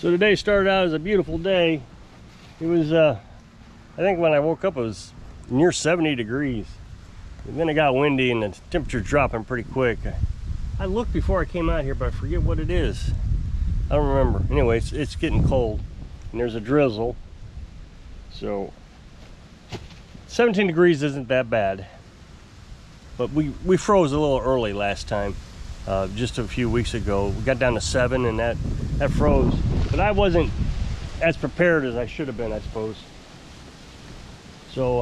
So today started out as a beautiful day. It was, I think when I woke up it was near 70 degrees. And then it got windy and the temperature dropping pretty quick. I looked before I came out here, but I forget what it is. I don't remember. Anyway, it's getting cold and there's a drizzle. So 17 degrees isn't that bad. But we froze a little early last time. Just a few weeks ago. We got down to 7 and that froze. But I wasn't as prepared as I should have been, I suppose. So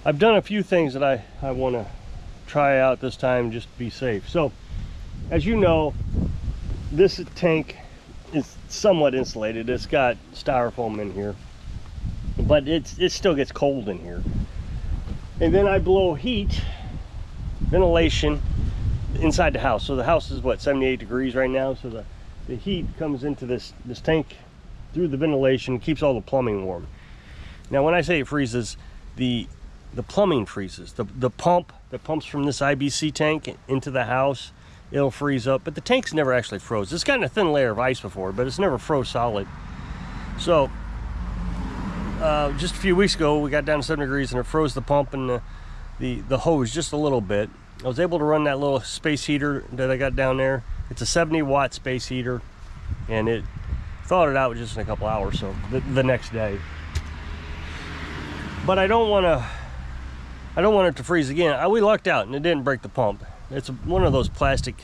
I've done a few things that I want to try out this time just to be safe. So as you know, this tank is somewhat insulated. It's got styrofoam in here, but it still gets cold in here. And then I blow heat, ventilation inside the house. So the house is what, 78 degrees right now, so the heat comes into this tank through the ventilation, keeps all the plumbing warm. Now when I say it freezes, the plumbing freezes. The pump that pumps from this IBC tank into the house, it'll freeze up, but the tank's never actually froze. It's gotten a thin layer of ice before, but it's never froze solid. So just a few weeks ago we got down to 7 degrees and it froze the pump and the hose just a little bit. I was able to run that little space heater that I got down there. It's a 70-watt space heater, and it thawed it out just in a couple hours, so the next day. But I don't want it to freeze again. We lucked out and it didn't break the pump. It's one of those plastic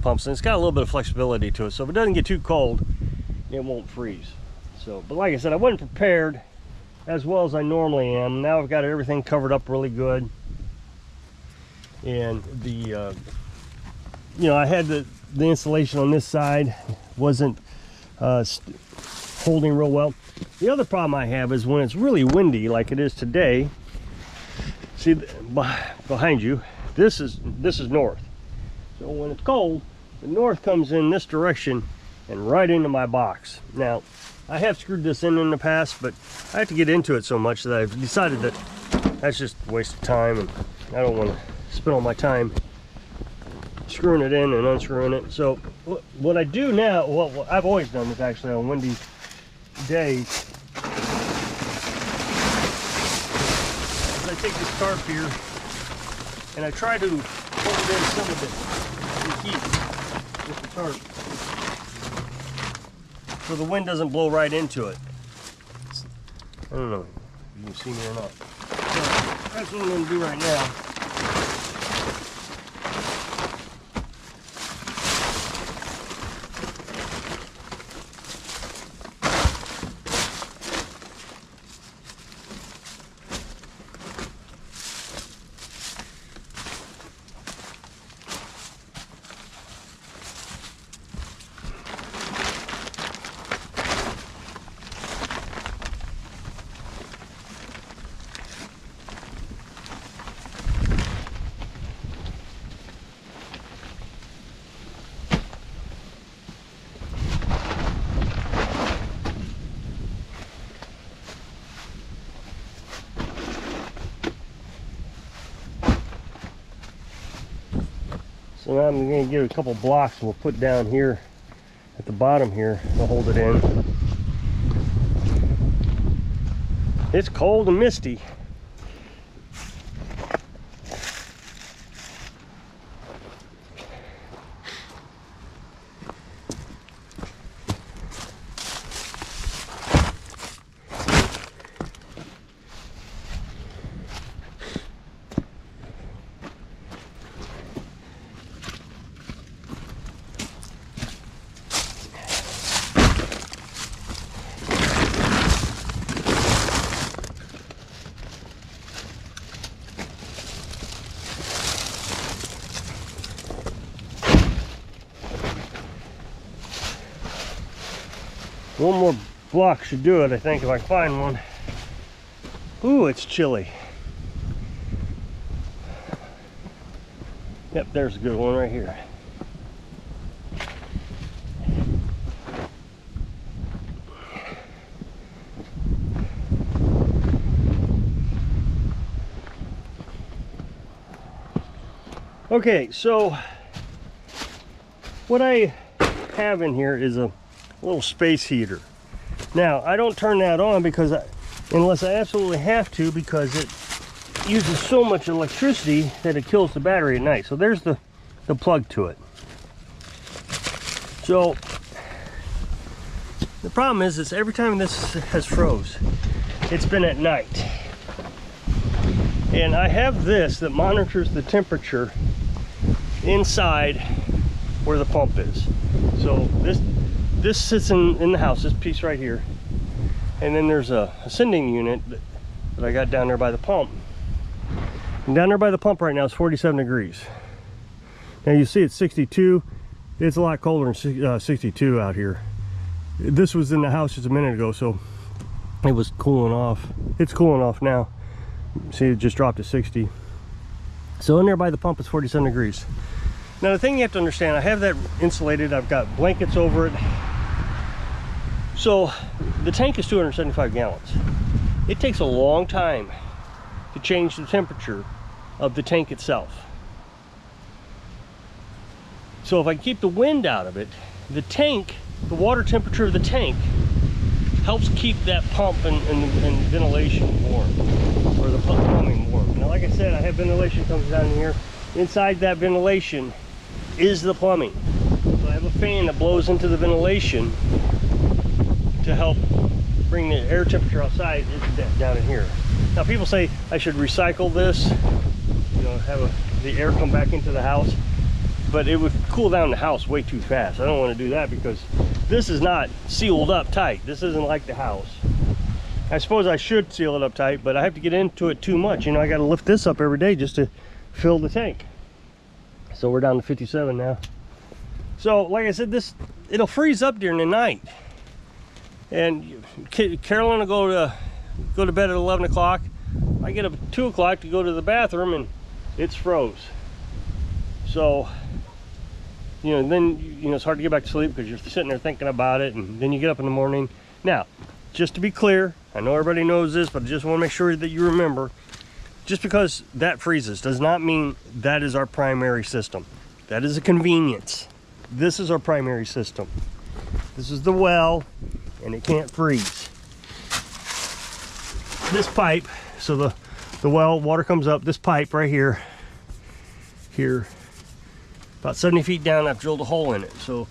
pumps and it's got a little bit of flexibility to it, so if it doesn't get too cold it won't freeze. So, but like I said, I wasn't prepared as well as I normally am. Now I've got everything covered up really good. And the you know, I had the insulation on this side wasn't holding real well. The other problem I have is when it's really windy like it is today. See behind you, this is north. So when it's cold, the north comes in this direction and right into my box. Now I have screwed this in the past, but I have to get into it so much that I've decided that that's just a waste of time, and I don't want to spend all my time screwing it in and unscrewing it. So what I do now, well, I've always done this actually on windy days, is I take this tarp here and I try to hold in some of the heat with the tarp so the wind doesn't blow right into it. I don't know if you can see me or not. So that's what I'm going to do right now. So now I'm going to get a couple blocks and we'll put down here at the bottom here to hold it in. It's cold and misty. One more block should do it, I think, if I can find one. Ooh, it's chilly. Yep, there's a good one right here. Okay, so what I have in here is a little space heater. Now, I don't turn that on because unless I absolutely have to, because it uses so much electricity that it kills the battery at night. So there's the plug to it. So the problem is every time this has froze, it's been at night. And I have this that monitors the temperature inside where the pump is. So this sits in the house, this piece right here. And then there's a sending unit that I got down there by the pump. And down there by the pump right now is 47 degrees. Now you see it's 62. It's a lot colder than 62 out here. This was in the house just a minute ago, so it was cooling off. It's cooling off now. See, it just dropped to 60. So in there by the pump is 47 degrees. Now the thing you have to understand, I have that insulated. I've got blankets over it. So the tank is 275 gallons. It takes a long time to change the temperature of the tank itself. So if I keep the wind out of it, the tank, the water temperature of the tank helps keep that pump and ventilation warm, or the plumbing warm. Now, like I said, I have ventilation comes down here. Inside that ventilation is the plumbing. So I have a fan that blows into the ventilation to help bring the air temperature outside down in here. Now, people say I should recycle this, you know, have the air come back into the house, but it would cool down the house way too fast. I don't want to do that because this is not sealed up tight. This isn't like the house. I suppose I should seal it up tight, but I have to get into it too much. You know, I got to lift this up every day just to fill the tank. So we're down to 57 now. So like I said, it'll freeze up during the night. And Carolyn will go to bed at 11 o'clock. I get up at 2 o'clock to go to the bathroom and it's froze. So, you know, then, you know, it's hard to get back to sleep because you're sitting there thinking about it, and then you get up in the morning. Now, just to be clear, I know everybody knows this, but I just want to make sure that you remember, just because that freezes does not mean that is our primary system. That is a convenience. This is our primary system. This is the well, and it can't freeze. This pipe, so the well, water comes up, this pipe right here, about 70 feet down, I've drilled a hole in it. So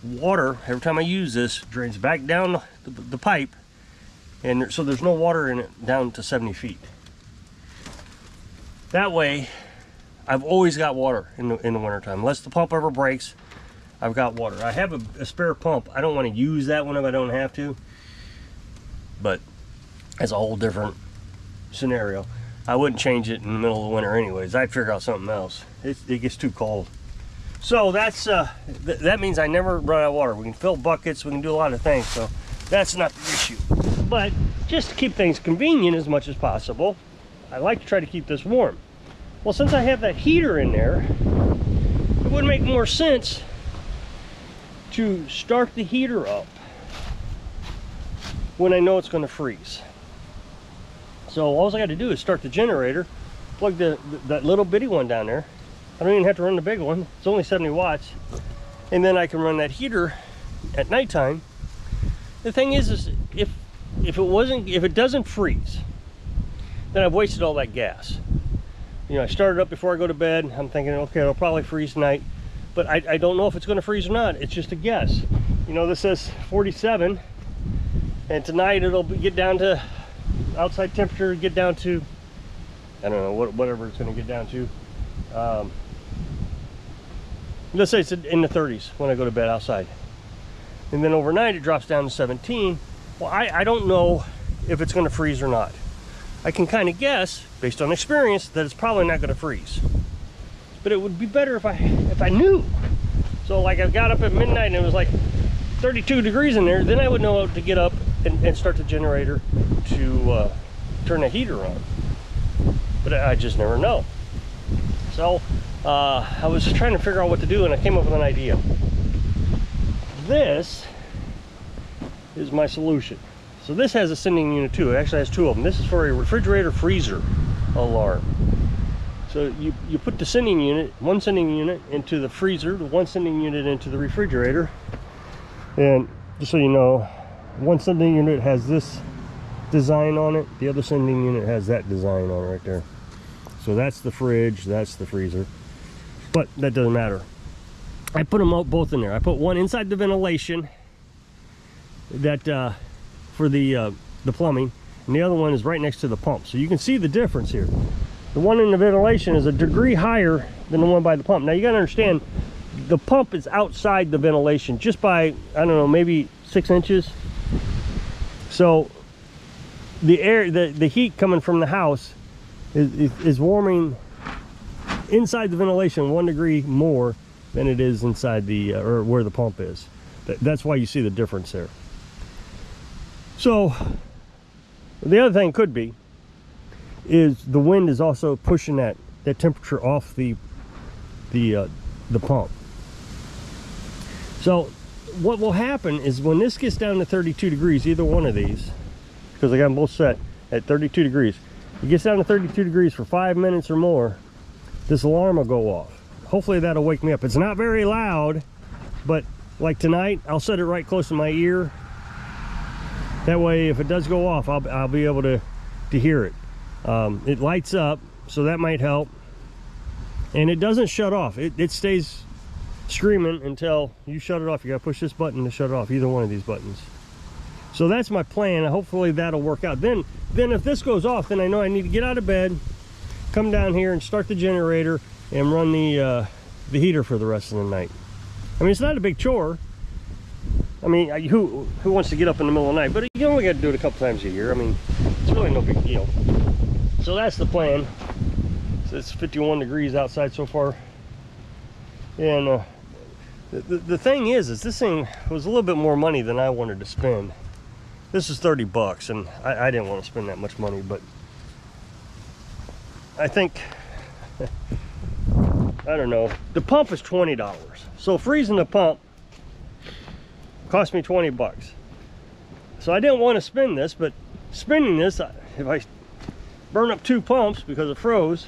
water, every time I use this, drains back down the pipe, and so there's no water in it down to 70 feet. That way, I've always got water in the wintertime. Unless the pump ever breaks, I've got water. I have a spare pump. I don't want to use that one if I don't have to, but that's a whole different scenario. I wouldn't change it in the middle of the winter anyways. I'd figure out something else. It gets too cold. So that's that means I never run out of water. We can fill buckets, we can do a lot of things, so that's not the issue. But just to keep things convenient as much as possible, I like to try to keep this warm. Well, since I have that heater in there, it would make more sense to start the heater up when I know it's going to freeze. So all I got to do is start the generator, plug that little bitty one down there. I don't even have to run the big one. It's only 70 watts. And then I can run that heater at nighttime. The thing is if it doesn't freeze, then I've wasted all that gas. You know, I started up before I go to bed. I'm thinking, okay, it'll probably freeze tonight, but I don't know if it's going to freeze or not. It's just a guess. You know, this says 47, and tonight it'll get down to outside temperature, get down to, I don't know, whatever it's going to get down to. Let's say it's in the 30s when I go to bed outside, and then overnight it drops down to 17. Well, I don't know if it's going to freeze or not. I can kind of guess based on experience that it's probably not going to freeze, but it would be better if I knew. So like I got up at midnight and it was like 32 degrees in there, then I would know to get up and start the generator to turn the heater on, but I just never know. So I was trying to figure out what to do, and I came up with an idea. This is my solution. So this has a sending unit too. It actually has two of them. This is for a refrigerator freezer alarm. So you put the sending unit, one sending unit into the freezer, the one sending unit into the refrigerator, And just so you know, one sending unit has this design on it, the other sending unit has that design on it right there. So that's the fridge, that's the freezer, but that doesn't matter. I put them both in there. I put one inside the ventilation that for the plumbing, and the other one is right next to the pump. So you can see the difference here. The one in the ventilation is a degree higher than the one by the pump. Now you got to understand, the pump is outside the ventilation just by, I don't know, maybe 6 inches. So the air, the heat coming from the house is warming inside the ventilation 1 degree more than it is inside the or where the pump is. That's why you see the difference there. So the other thing could be is the wind is also pushing that temperature off the pump. So what will happen is when this gets down to 32 degrees, either one of these, because I got them both set at 32 degrees, it gets down to 32 degrees for 5 minutes or more, this alarm will go off. Hopefully that'll wake me up. It's not very loud, but like tonight, I'll set it right close to my ear. That way, if it does go off, I'll be able to hear it. It lights up, so that might help. And it doesn't shut off. It stays screaming until you shut it off. You gotta push this button to shut it off, either one of these buttons. So that's my plan. Hopefully that'll work out. Then if this goes off, then I know I need to get out of bed, come down here and start the generator and run the heater for the rest of the night. I mean, it's not a big chore. I mean, who wants to get up in the middle of the night? But you only got to do it a couple times a year. I mean, it's really no big deal. So that's the plan. So it's 51 degrees outside so far. And the thing is this thing was a little bit more money than I wanted to spend. This is 30 bucks, and I didn't want to spend that much money, but I think, I don't know, the pump is $20. So freezing the pump cost me 20 bucks. So I didn't want to spend this, but spending this, if I burn up 2 pumps because it froze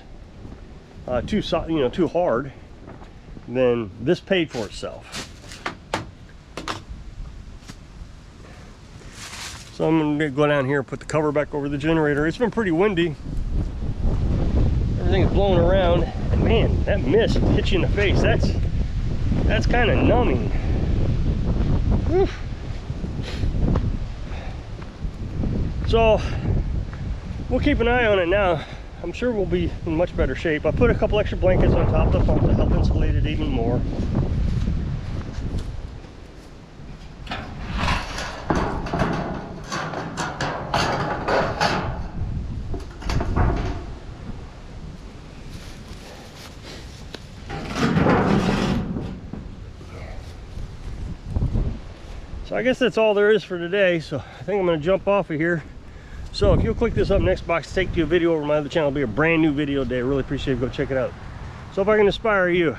too hard, then this paid for itself. So I'm gonna go down here and put the cover back over the generator. It's been pretty windy. Everything's blowing around, and man, that mist hits you in the face. That's kind of numbing. Whew. So we'll keep an eye on it now. I'm sure we'll be in much better shape. I put a couple extra blankets on top of the pump to help insulate it even more. So I guess that's all there is for today. So I think I'm going to jump off of here. So if you'll click this up next box, take to a video over my other channel. It'll be a brand new video today. I really appreciate it. Go check it out. So if I can inspire you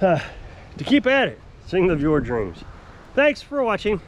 to keep at it, sing of your dreams. Thanks for watching.